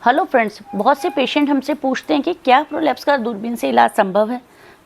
Hello friends, बहुत से patient हमसे पूछते हैं कि क्या प्रोलैप्स का दूरबीन से इलाज संभव है।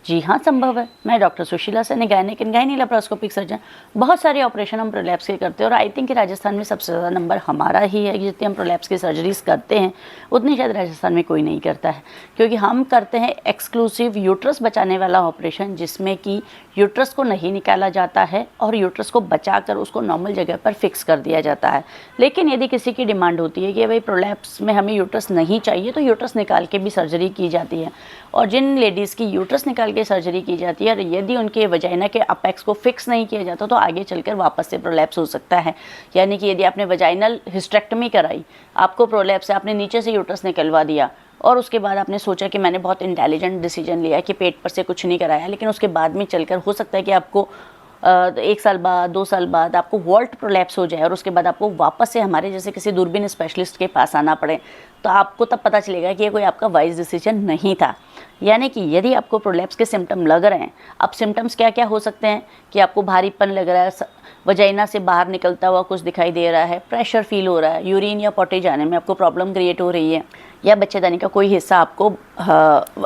जी हाँ, संभव है। मैं doctor Sushila Saini, gynaec and gynae laparoscopic surgeon. बहुत सारे ऑपरेशन हम प्रोलैप्स के करते हैं और आई थिंक कि राजस्थान में सबसे ज़्यादा नंबर हमारा ही है। जितने हम प्रोलैप्स की सर्जरीज करते हैं उतनी शायद राजस्थान में कोई नहीं करता है, क्योंकि हम करते हैं एक्सक्लूसिव यूट्रस बचाने वाला ऑपरेशन, जिसमें कि यूट्रस को नहीं निकाला जाता है और यूट्रस को बचाकर उसको नॉर्मल जगह पर फिक्स कर दिया जाता है। लेकिन यदि किसी की डिमांड होती है कि भाई प्रोलैप्स में हमें यूट्रस नहीं चाहिए, तो यूट्रस निकाल के भी सर्जरी की जाती है। और जिन लेडीज़ की यूट्रस निकाल के सर्जरी की जाती है और यदि उनके वजाइना के अपेक्स को फिक्स नहीं किया जाता, तो आगे चलकर वापस से प्रोलैप्स हो सकता है। यानी कि यदि आपने वजाइनल हिस्टेक्टमी कराई, आपको प्रोलैप्स है, आपने नीचे से यूट्रस निकलवा दिया और उसके बाद आपने सोचा कि मैंने बहुत इंटेलिजेंट डिसीजन लिया कि पेट पर से कुछ नहीं कराया, लेकिन उसके बाद में चलकर हो सकता है कि आपको 1 साल बाद 2 साल बाद आपको वॉल्ट प्रोलैप्स हो जाए और उसके बाद आपको वापस से हमारे जैसे किसी दूरबीन स्पेशलिस्ट के पास आना पड़े, तो आपको तब पता चलेगा कि ये कोई आपका वाइज डिसीजन नहीं था। यानी कि यदि आपको प्रोलैप्स के सिम्टम लग रहे हैं, अब सिम्टम्स क्या क्या हो सकते हैं कि आपको भारीपन लग रहा है, वजाइना से बाहर निकलता हुआ कुछ दिखाई दे रहा है, प्रेशर फील हो रहा है, यूरिन या पॉटी जाने में आपको प्रॉब्लम क्रिएट हो रही है, या बच्चेदानी का कोई हिस्सा आपको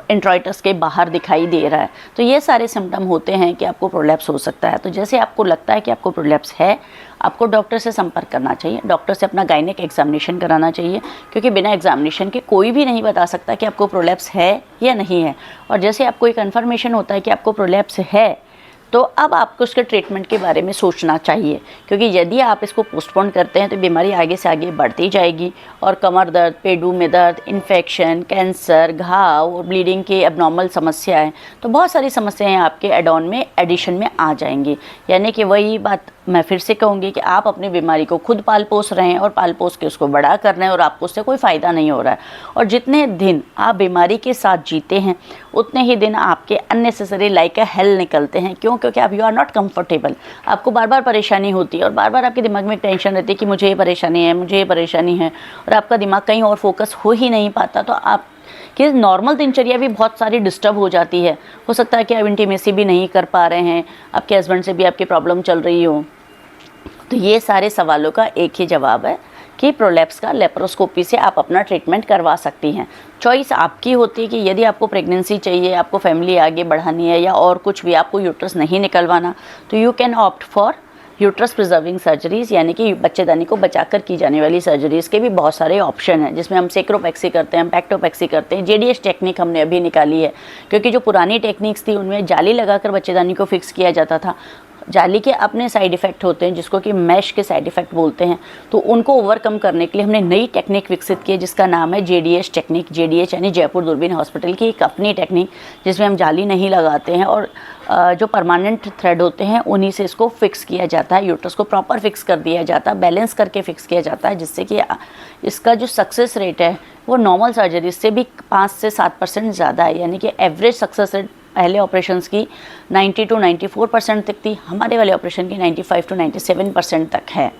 इंट्राइटस के बाहर दिखाई दे रहा है, तो ये सारे सिम्टम होते हैं कि आपको प्रोलैप्स हो सकता है। तो जैसे आपको लगता है कि आपको प्रोलैप्स है, आपको डॉक्टर से संपर्क करना चाहिए, डॉक्टर से अपना गायनेक एग्जामिनेशन कराना चाहिए, क्योंकि बिना एग्जामिनेशन के कोई भी नहीं बता सकता कि आपको प्रोलैप्स है या नहीं है। और जैसे आपको एक कन्फर्मेशन होता है कि आपको प्रोलैप्स है, तो अब आपको उसके ट्रीटमेंट के बारे में सोचना चाहिए, क्योंकि यदि आप इसको पोस्टपोन करते हैं तो बीमारी आगे से आगे बढ़ती जाएगी और कमर दर्द, पेडू में दर्द, इन्फेक्शन, कैंसर, घाव और ब्लीडिंग के एबनॉर्मल समस्याएं, तो बहुत सारी समस्याएं आपके एडॉन में एडिशन में आ जाएंगी। यानी कि वही बात मैं फिर से कहूँगी कि आप अपनी बीमारी को खुद पाल पोस रहे हैं और पाल पोस के उसको बड़ा कर रहे हैं और आपको उससे कोई फ़ायदा नहीं हो रहा है। और जितने दिन आप बीमारी के साथ जीते हैं उतने ही दिन आपके अननेसेसरी लाइक अ हेल निकलते हैं। क्यों? क्योंकि आप यू आर नॉट कंफर्टेबल, आपको बार बार परेशानी होती है और बार बार आपके दिमाग में टेंशन रहती है कि मुझे ये परेशानी है, मुझे ये परेशानी है, और आपका दिमाग कहीं और फोकस हो ही नहीं पाता। तो आप कि नॉर्मल दिनचर्या भी बहुत सारी डिस्टर्ब हो जाती है। हो सकता है कि आप इंटीमेसी भी नहीं कर पा रहे हैं, आपके हस्बैंड से भी आपकी प्रॉब्लम चल रही हो। तो ये सारे सवालों का एक ही जवाब है कि प्रोलैप्स का लेप्रोस्कोपी से आप अपना ट्रीटमेंट करवा सकती हैं। चॉइस आपकी होती है कि यदि आपको प्रेगनेंसी चाहिए, आपको फैमिली आगे बढ़ानी है, या और कुछ भी, आपको यूट्रस नहीं निकलवाना, तो you can opt for uterus preserving surgeries, यानी कि बच्चेदानी को बचाकर की जाने वाली सर्जरीज़ के भी बहुत सारे ऑप्शन हैं, जिसमें हम सेक्रोपेक्सी करते हैं, हम पैक्टोपेक्सी करते हैं, जेडीएस टेक्निक हमने अभी निकाली है। क्योंकि जो पुरानी टेक्निक्स थी उनमें जाली लगाकर बच्चेदानी को फिक्स किया जाता था। जाली के अपने साइड इफ़ेक्ट होते हैं, जिसको कि मैश के साइड इफ़ेक्ट बोलते हैं। तो उनको ओवरकम करने के लिए हमने नई टेक्निक विकसित की है, जिसका नाम है जेडीएस टेक्निक। जेडीएस यानी जयपुर दूरबीन हॉस्पिटल की एक अपनी टेक्निक, जिसमें हम जाली नहीं लगाते हैं और जो परमानेंट थ्रेड होते हैं उन्हीं से इसको फिक्स किया जाता है। यूट्रस को प्रॉपर फिक्स कर दिया जाता है, बैलेंस करके फिक्स किया जाता है, जिससे कि इसका जो सक्सेस रेट है वो नॉर्मल सर्जरी से भी 5 से 7% ज़्यादा है। यानी कि एवरेज सक्सेस रेट पहले ऑपरेशंस की 90 to 94% तक थी, हमारे वाले ऑपरेशन की 95 to 97% तक है।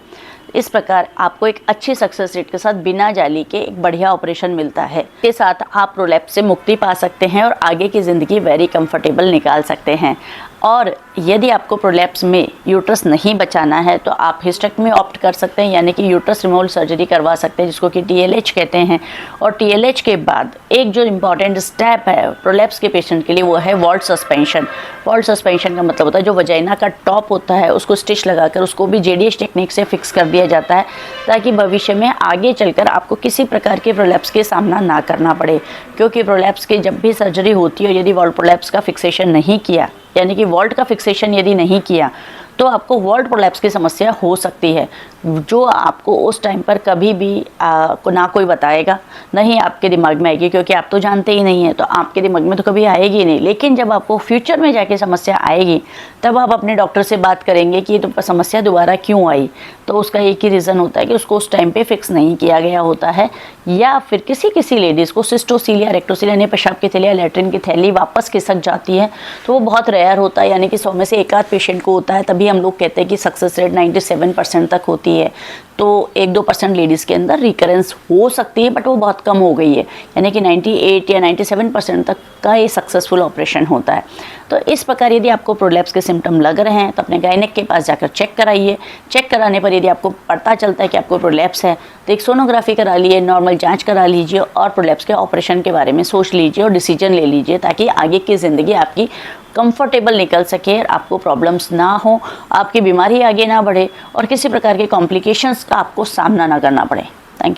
इस प्रकार आपको एक अच्छी सक्सेस रेट के साथ बिना जाली के एक बढ़िया ऑपरेशन मिलता है। इसके साथ आप प्रोलैप्स से मुक्ति पा सकते हैं और आगे की ज़िंदगी वेरी कंफर्टेबल निकाल सकते हैं। और यदि आपको प्रोलैप्स में यूट्रस नहीं बचाना है, तो आप हिस्टेक्टमी ऑप्ट कर सकते हैं, यानी कि यूट्रस रिमूवल सर्जरी करवा सकते हैं, जिसको कि टीएलएच कहते हैं। और टीएलएच के बाद एक जो इम्पॉर्टेंट स्टेप है प्रोलैप्स के पेशेंट के लिए, वो है वॉल्ट सस्पेंशन। वॉल्ट सस्पेंशन का मतलब होता है जो वजाइना का टॉप होता है उसको स्टिच लगाकर उसको भी जेडीएस टेक्निक से फिक्स कर दिया जाता है, ताकि भविष्य में आगे चलकर आपको किसी प्रकार के प्रोलैप्स के सामना ना करना पड़े। क्योंकि प्रोलैप्स की जब भी सर्जरी होती है, यदि वॉल्ट प्रोलैप्स का फिक्सेशन नहीं किया, यानी कि वॉल्ट का फिक्सेशन यदि नहीं किया, तो आपको वॉल्ट प्रोलैप्स की समस्या हो सकती है, जो आपको उस टाइम पर कभी भी ना कोई बताएगा, नहीं आपके दिमाग में आएगी, क्योंकि आप तो जानते ही नहीं हैं, तो आपके दिमाग में तो कभी आएगी नहीं। लेकिन जब आपको फ्यूचर में जाके समस्या आएगी, तब आप अपने डॉक्टर से बात करेंगे कि ये तो समस्या दोबारा क्यों आई। तो उसका एक ही रीज़न होता है कि उसको उस टाइम पे फिक्स नहीं किया गया होता है, या फिर किसी लेडीज़ को सिस्टोसीलिया, रेक्टोसीलिया यानी पेशाब की थैली या लैट्रिन की थैली वापस खिसक जाती है, तो वो बहुत रेयर होता है। यानी कि 100 में से एक आध पेशेंट को होता है, तभी हम लोग कहते हैं कि सक्सेस रेट 97% तक होती है। तो 1-2% लेडीज़ के अंदर रिकरेंस हो सकती है, बट वो बहुत कम हो गई है, यानी कि 98 या 97% तक का ये सक्सेसफुल ऑपरेशन होता है। तो इस प्रकार यदि आपको प्रोलैप्स के सिम्टम लग रहे हैं तो अपने गायनेक के पास जाकर चेक कराइए। चेक कराने पर यदि आपको पता चलता है कि आपको प्रोलैप्स है तो एक सोनोग्राफी करा लिए, नॉर्मल जांच करा लीजिए और प्रोलैप्स के ऑपरेशन के बारे में सोच लीजिए और डिसीजन ले लीजिए, ताकि आगे की ज़िंदगी आपकी कंफर्टेबल निकल सके, आपको प्रॉब्लम्स ना हो, आपकी बीमारी आगे ना बढ़े और किसी प्रकार के कॉम्प्लिकेशंस का आपको सामना ना करना पड़े। Thank you.